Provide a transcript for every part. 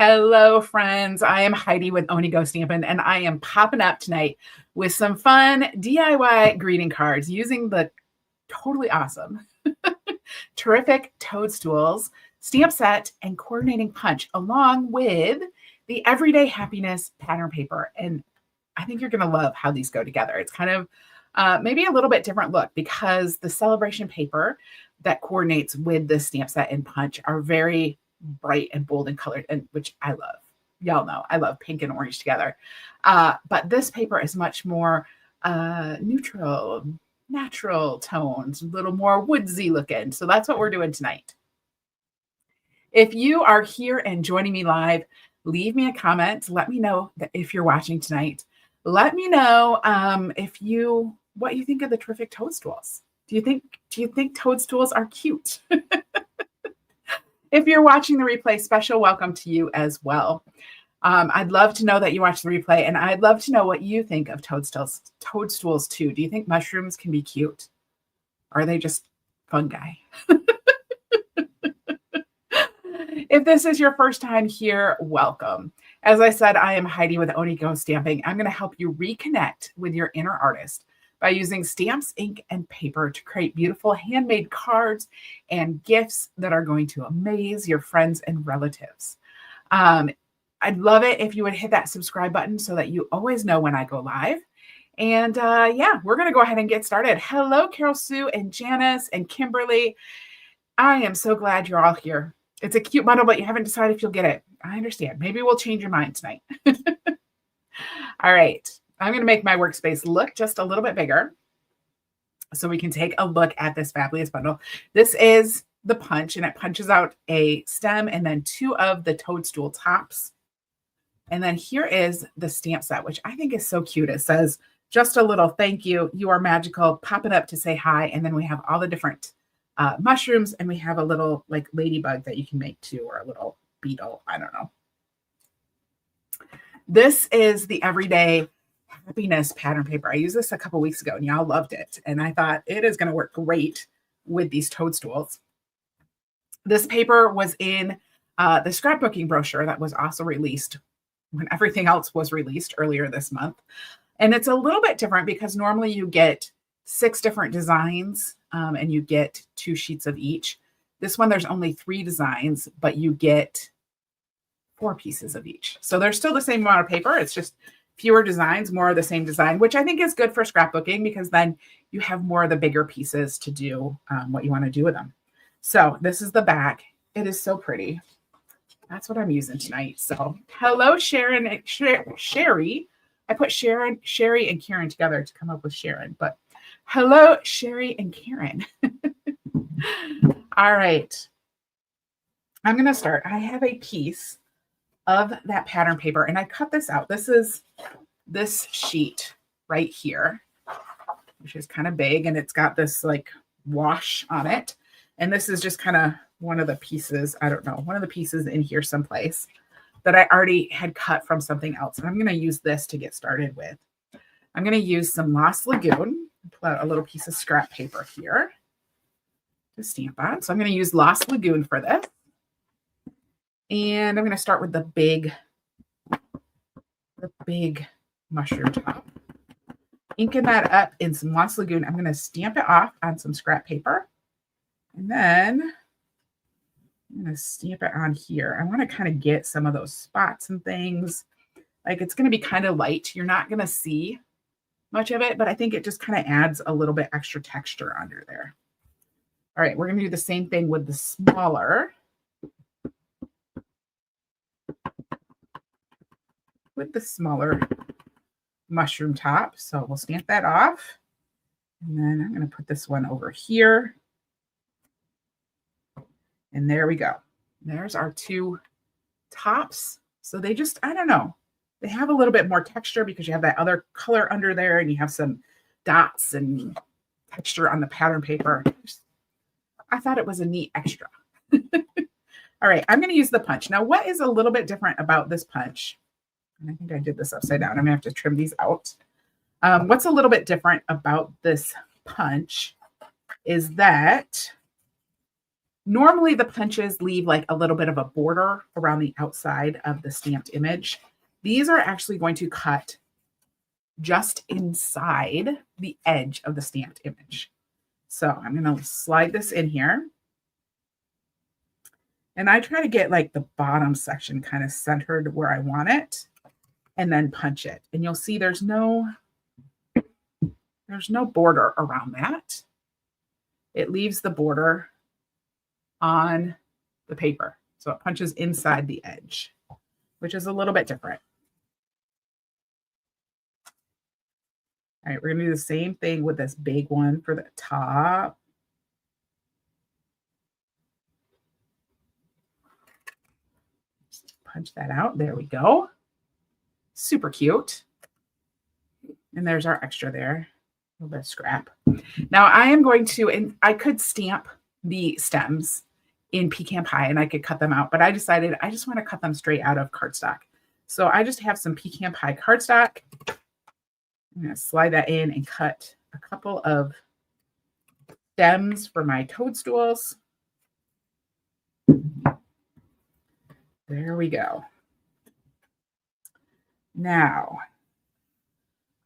Hello, friends. I am Heidi with Go Stampin', and I am popping up tonight with some fun DIY greeting cards using the totally awesome Terrific Toadstools stamp set and coordinating punch, along with the Everyday Happiness pattern paper. And I think you're going to love how these go together. It's kind of maybe a little bit different look because the celebration paper that coordinates with the stamp set and punch are very bright and bold and colored, and which I love. Y'all know I love pink and orange together. But this paper is much more neutral, natural tones, a little more woodsy looking. So that's what we're doing tonight. If you are here and joining me live, leave me a comment. Let me know that if you're watching tonight. Let me know what you think of the Terrific Toadstools. Do you think toadstools are cute? If you're watching the replay, special welcome to you as well. I'd love to know that you watch the replay, and I'd love to know what you think of toadstools too. Do you think mushrooms can be cute? Or are they just fungi? If this is your first time here, welcome. As I said, I am Heidi with Go Stamping. I'm going to help you reconnect with your inner artist by using stamps, ink, and paper to create beautiful handmade cards and gifts that are going to amaze your friends and relatives. I'd love it if you would hit that subscribe button so that you always know when I go live. And yeah, we're going to go ahead and get started. Hello, Carol Sue and Janice and Kimberly. I am so glad you're all here. It's a cute bundle, but you haven't decided if you'll get it. I understand. Maybe we'll change your mind tonight. All right. I'm going to make my workspace look just a little bit bigger so we can take a look at this fabulous bundle. This is the punch, and it punches out a stem and then two of the toadstool tops. And then here is the stamp set, which I think is so cute. It says, just a little thank you. You are magical. Pop it up to say hi. And then we have all the different mushrooms, and we have a little like ladybug that you can make too, or a little beetle. I don't know. This is the Everyday Happiness pattern paper. I used this a couple weeks ago and y'all loved it. And I thought it is going to work great with these toadstools. This paper was in the scrapbooking brochure that was also released when everything else was released earlier this month. And it's a little bit different because normally you get 6 different designs and you get 2 sheets of each. This one, there's only 3 designs, but you get 4 pieces of each. So there's still the same amount of paper. It's just fewer designs, more of the same design, which I think is good for scrapbooking because then you have more of the bigger pieces to do what you want to do with them. So this is the back. It is so pretty. That's what I'm using tonight. So hello, Sharon and Sherry. I put Sherry and Karen together to come up with Sharon, but hello, Sherry and Karen. All right. I'm going to start. I have a piece of that pattern paper, and I cut this out. This is this sheet right here, which is kind of big, and it's got this like wash on it. And this is just kind of one of the pieces, I don't know, one of the pieces in here someplace that I already had cut from something else. And I'm going to use this to get started with. I'm going to use some Lost Lagoon, pull out a little piece of scrap paper here to stamp on. So I'm going to use Lost Lagoon for this. And I'm going to start with the big mushroom top. Inking that up in some Lost Lagoon. I'm going to stamp it off on some scrap paper. And then I'm going to stamp it on here. I want to kind of get some of those spots and things. Like it's going to be kind of light. You're not going to see much of it, but I think it just kind of adds a little bit extra texture under there. All right, we're going to do the same thing with the smaller. Mushroom top. So we'll stamp that off. And then I'm going to put this one over here. And there we go. There's our 2 tops. So they just, I don't know, they have a little bit more texture because you have that other color under there and you have some dots and texture on the pattern paper. I thought it was a neat extra. All right, I'm going to use the punch. Now, what is a little bit different about this punch? And I think I did this upside down. I'm going to have to trim these out. What's a little bit different about this punch is that Normally the punches leave like a little bit of a border around the outside of the stamped image. These are actually going to cut just inside the edge of the stamped image. So I'm going to slide this in here. And I try to get like the bottom section kind of centered where I want it and then punch it. And you'll see there's no border around that. It leaves the border on the paper. So it punches inside the edge, which is a little bit different. All right, we're gonna do the same thing with this big one for the top. Just punch that out. There we go. Super cute. And there's our extra there. A little bit of scrap. Now I am going to, and I could stamp the stems in pecan pie and I could cut them out, but I decided I just want to cut them straight out of cardstock. So I just have some pecan pie cardstock. I'm going to slide that in and cut a couple of stems for my toadstools. There we go. Now,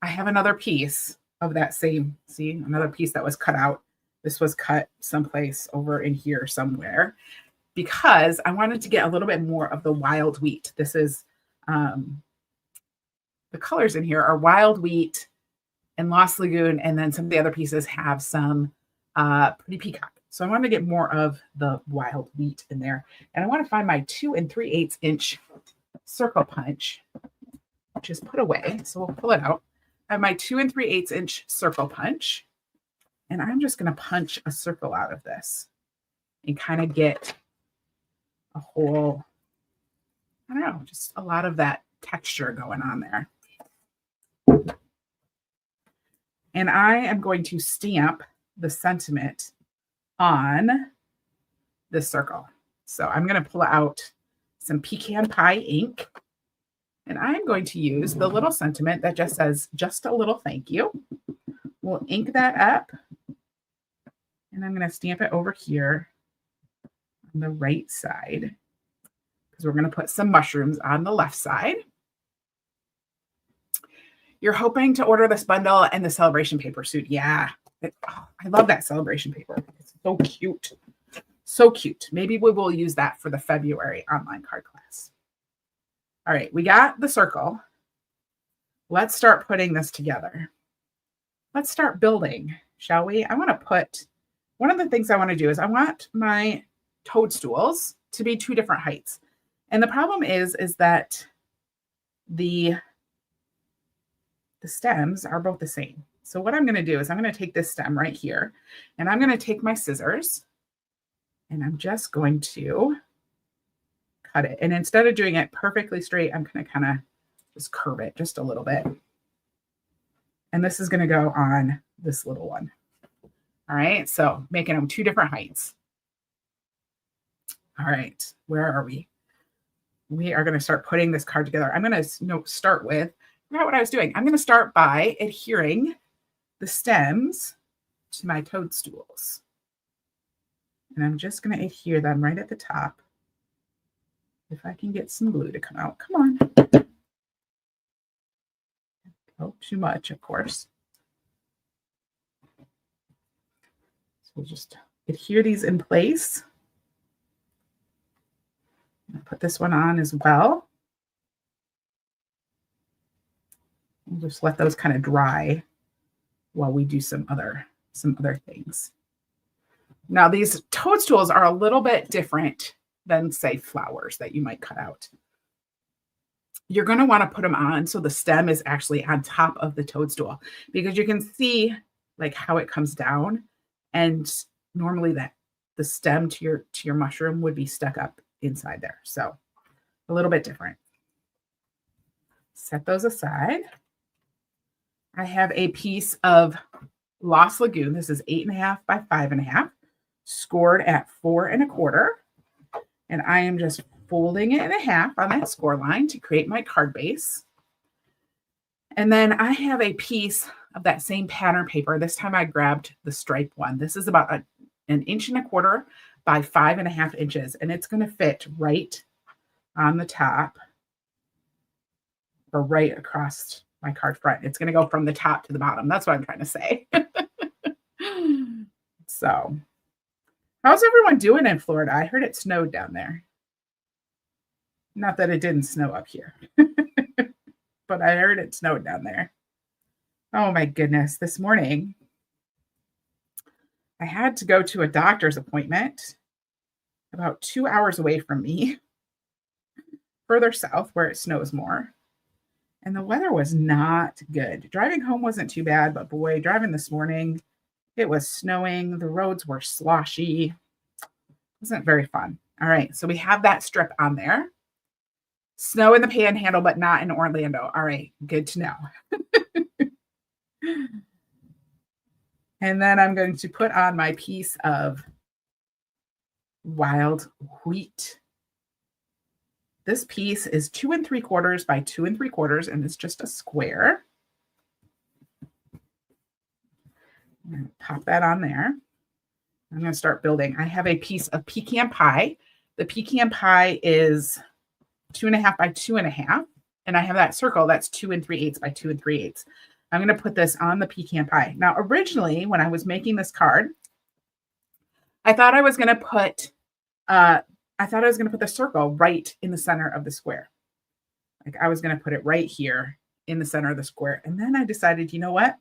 I have another piece of that same, see, another piece that was cut out. This was cut someplace over in here somewhere because I wanted to get a little bit more of the wild wheat. This is, the colors in here are wild wheat and Lost Lagoon, and then some of the other pieces have some pretty peacock. So I want to get more of the wild wheat in there. And I want to find my 2 3/8 inch circle punch, which is put away. So we'll pull it out. I have my 2 3/8 inch circle punch. And I'm just going to punch a circle out of this and kind of get a whole, I don't know, just a lot of that texture going on there. And I am going to stamp the sentiment on this circle. So I'm going to pull out some pecan pie ink. And I'm going to use the little sentiment that just says, just a little thank you. We'll ink that up. And I'm going to stamp it over here on the right side because we're going to put some mushrooms on the left side. You're hoping to order this bundle and the celebration paper suit. Yeah, I love that celebration paper. It's so cute. So cute. Maybe we will use that for the February online card class. All right, we got the circle. Let's start putting this together. Let's start building, shall we? I want to put, one of the things I want to do is I want my toadstools to be 2 different heights. And the problem is that the stems are both the same. So what I'm going to do is I'm going to take this stem right here and I'm going to take my scissors and I'm just going to cut it. And instead of doing it perfectly straight, I'm going to kind of just curve it just a little bit. And this is going to go on this little one. All right. So making them 2 different heights. All right. Where are we? We are going to start putting this card together. I'm going to start with, I forgot what I was doing. I'm going to start by adhering the stems to my toadstools. And I'm just going to adhere them right at the top. If I can get some glue to come out. Come on. Oh, too much, of course. So we'll just adhere these in place. I'll put this one on as well. We'll just let those kind of dry while we do some other things. Now, these toadstools are a little bit different than, say, flowers that you might cut out. You're going to want to put them on so the stem is actually on top of the toadstool because you can see like how it comes down, and normally that the stem to your mushroom would be stuck up inside there. So a little bit different. Set those aside. I have a piece of Lost Lagoon. This is 8.5 by 5.5, scored at 4 1/4. And I am just folding it in half on that score line to create my card base. And then I have a piece of that same pattern paper. This time I grabbed the stripe one. This is about an 1 1/4 by 5.5 inches, and it's going to fit right on the top or right across my card front. It's going to go from the top to the bottom. That's what I'm trying to say. So, how's everyone doing in Florida? I heard it snowed down there. Not that it didn't snow up here, but I heard it snowed down there. Oh my goodness. This morning, I had to go to a doctor's appointment about 2 hours away from me, further south where it snows more. And the weather was not good. Driving home wasn't too bad, but boy, driving this morning, it was snowing. The roads were sloshy. It wasn't very fun. All right, so we have that strip on there. Snow in the Panhandle, but not in Orlando. All right, good to know. And then I'm going to put on my piece of wild wheat. This piece is 2 3/4 by 2 3/4, and it's just a square. I'm going to pop that on there. I'm going to start building. I have a piece of pecan pie. The pecan pie is 2.5 by 2.5, and I have that circle that's 2 3/8 by 2 3/8. I'm going to put this on the pecan pie. Now, originally, when I was making this card, I thought I was going to put the circle right in the center of the square. Like I was going to put it right here in the center of the square. And then I decided, you know what?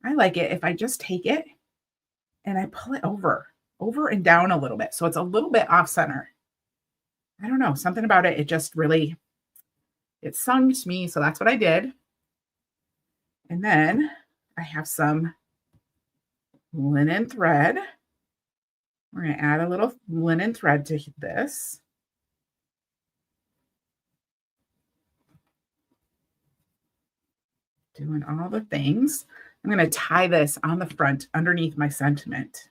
I like it if I just take it and I pull it over and down a little bit. So it's a little bit off center. I don't know, something about it. It just really, it sung to me. So that's what I did. And then I have some linen thread. We're going to add a little linen thread to this. Doing all the things. I'm going to tie this on the front underneath my sentiment.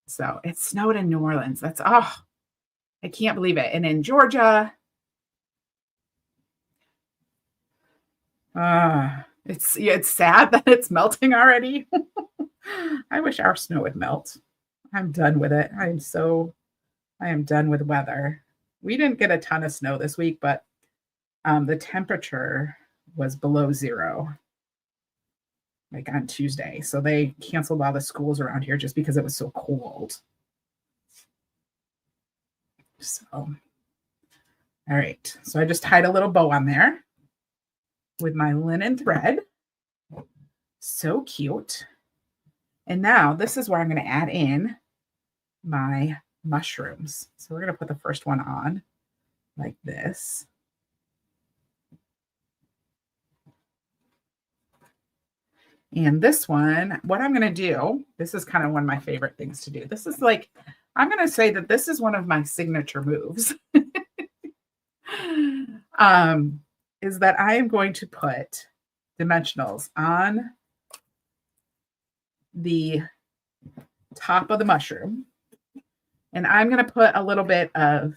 So it snowed in New Orleans. That's, oh, I can't believe it. And in Georgia, it's sad that it's melting already. I wish our snow would melt. I'm done with it. I am done with weather. We didn't get a ton of snow this week, but the temperature was below zero, like on Tuesday. So they canceled all the schools around here just because it was so cold. So, all right. So I just tied a little bow on there with my linen thread. So cute. And now this is where I'm going to add in my mushrooms. So we're going to put the first one on like this. And this one, what I'm going to do, this is kind of one of my favorite things to do. This is like, I'm going to say that this is one of my signature moves. Is that I am going to put dimensionals on the top of the mushroom. And I'm going to put a little bit of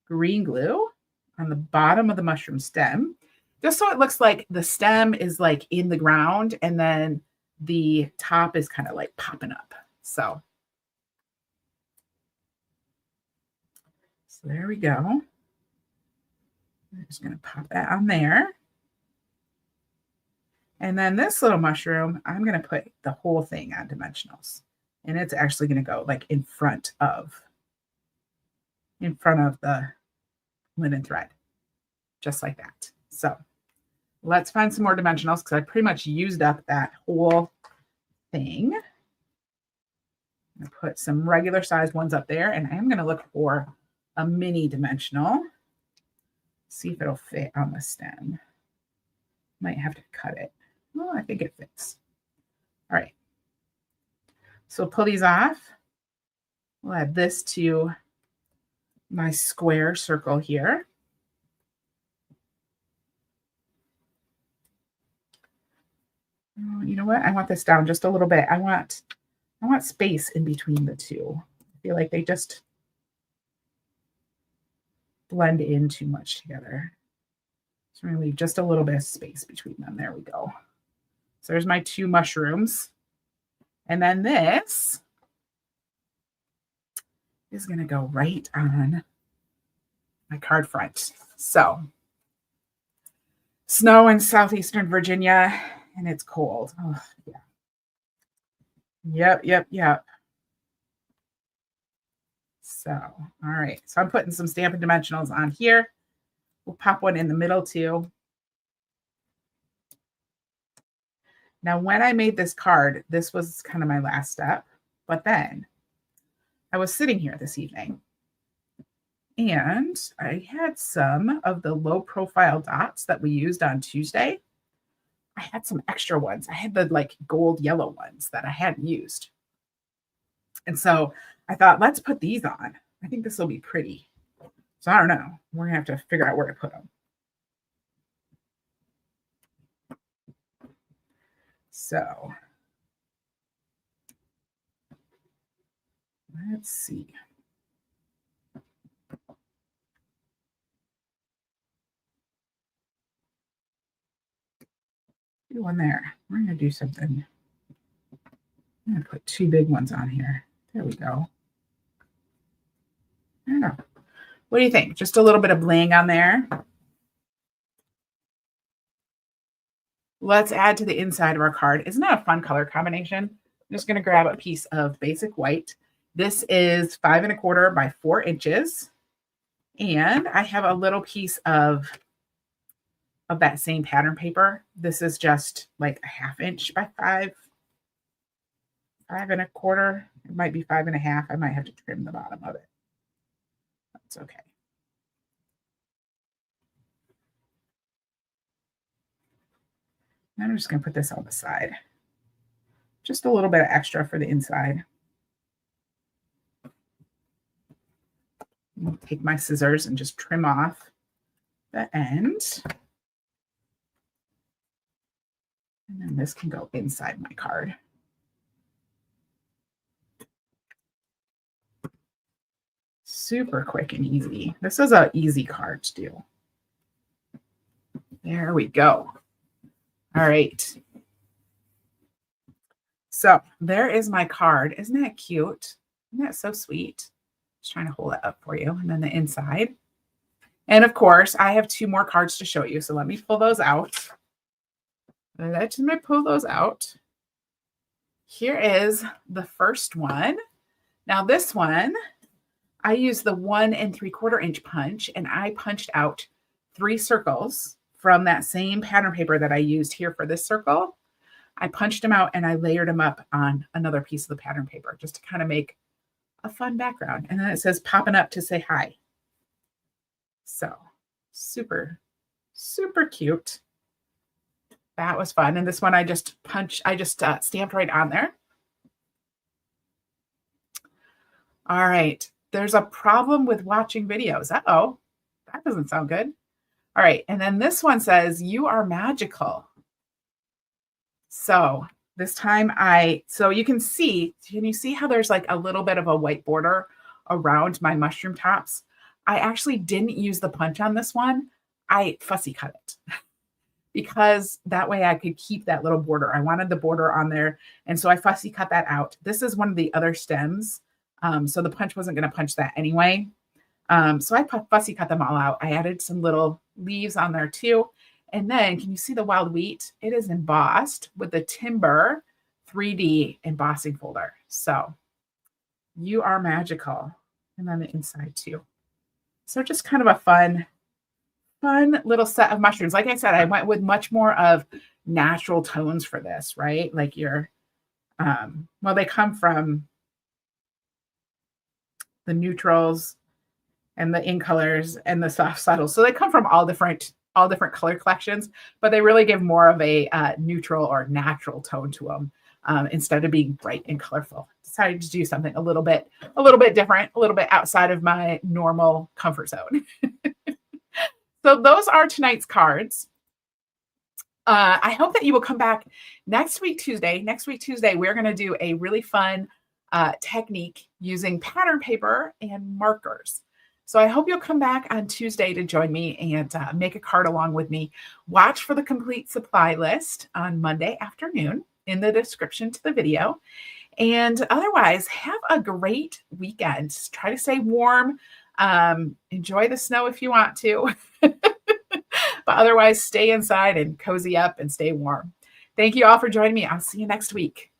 green glue on the bottom of the mushroom stem, just so it looks like the stem is like in the ground and then the top is kind of like popping up. So there we go. I'm just going to pop that on there. And then this little mushroom, I'm going to put the whole thing on dimensionals. And it's actually going to go like in front of the linen thread, just like that. So let's find some more dimensionals because I pretty much used up that whole thing. I'm going to put some regular sized ones up there, and I'm going to look for a mini dimensional. See if it'll fit on the stem. Might have to cut it. Well, I think it fits. All right. So pull these off. We'll add this to my square circle here. Oh, you know what? I want this down just a little bit. I want space in between the two. I feel like they just blend in too much together. So I'm going to leave just a little bit of space between them. There we go. So there's my two mushrooms. And then this is going to go right on my card front. So, snow in southeastern Virginia, and it's cold. Oh, yeah. Yep. So, all right. So I'm putting some Stampin' Dimensionals on here. We'll pop one in the middle too. Now, when I made this card, this was kind of my last step. But then I was sitting here this evening and I had some of the low profile dots that we used on Tuesday. I had some extra ones. I had the like gold yellow ones that I hadn't used. And so I thought, let's put these on. I think this will be pretty. So I don't know. We're going to have to figure out where to put them. So let's see. Do one there. We're going to do something. I'm going to put two big ones on here. There we go. I don't know. What do you think? Just a little bit of bling on there. Let's add to the inside of our card. Isn't that a fun color combination? I'm just going to grab a piece of basic white. This is 5 1/4 by 4 inches. And I have a little piece of that same pattern paper. This is just like a 1/2 inch by 5 1/4. It might be 5 1/2. I might have to trim the bottom of it. That's okay. I'm just going to put this on the side. Just a little bit of extra for the inside. I'll take my scissors and just trim off the end. And then this can go inside my card. Super quick and easy. This is an easy card to do. There we go. All right. So there is my card. Isn't that cute? Isn't that so sweet? Just trying to hold it up for you. And then the inside. And of course, I have 2 more cards to show you. So let me pull those out. Let me pull those out. Here is the first one. Now this one, I used the 1 3/4 inch punch, and I punched out 3 circles from that same pattern paper that I used here for this circle. I punched them out and I layered them up on another piece of the pattern paper just to kind of make a fun background. And then it says Poppin Up to say hi. So super, super cute. That was fun. And this one I just stamped right on there. All right. There's a problem with watching videos. Uh-oh, that doesn't sound good. All right. And then this one says, you are magical. So this time so you can you see how there's like a little bit of a white border around my mushroom tops? I actually didn't use the punch on this one. I fussy cut it because that way I could keep that little border. I wanted the border on there. And so I fussy cut that out. This is one of the other stems. So the punch wasn't going to punch that anyway. So I fussy cut them all out. I added some little leaves on there too. And then can you see the wild wheat? It is embossed with the Timber 3D embossing folder. So you are magical. And then the inside too. So just kind of a fun little set of mushrooms. Like I said, I went with much more of natural tones for this, right? Like well, they come from the neutrals and the in colors and the soft subtles. So they come from all different color collections, but they really give more of a neutral or natural tone to them instead of being bright and colorful. Decided to do something a little bit different, a little bit outside of my normal comfort zone. So those are tonight's cards. I hope that you will come back next week, Tuesday. Next week, Tuesday, we're going to do a really fun technique using pattern paper and markers. So I hope you'll come back on Tuesday to join me and make a card along with me. Watch for the complete supply list on Monday afternoon in the description to the video. And otherwise, have a great weekend. Try to stay warm. Enjoy the snow if you want to, but otherwise, stay inside and cozy up and stay warm. Thank you all for joining me. I'll see you next week.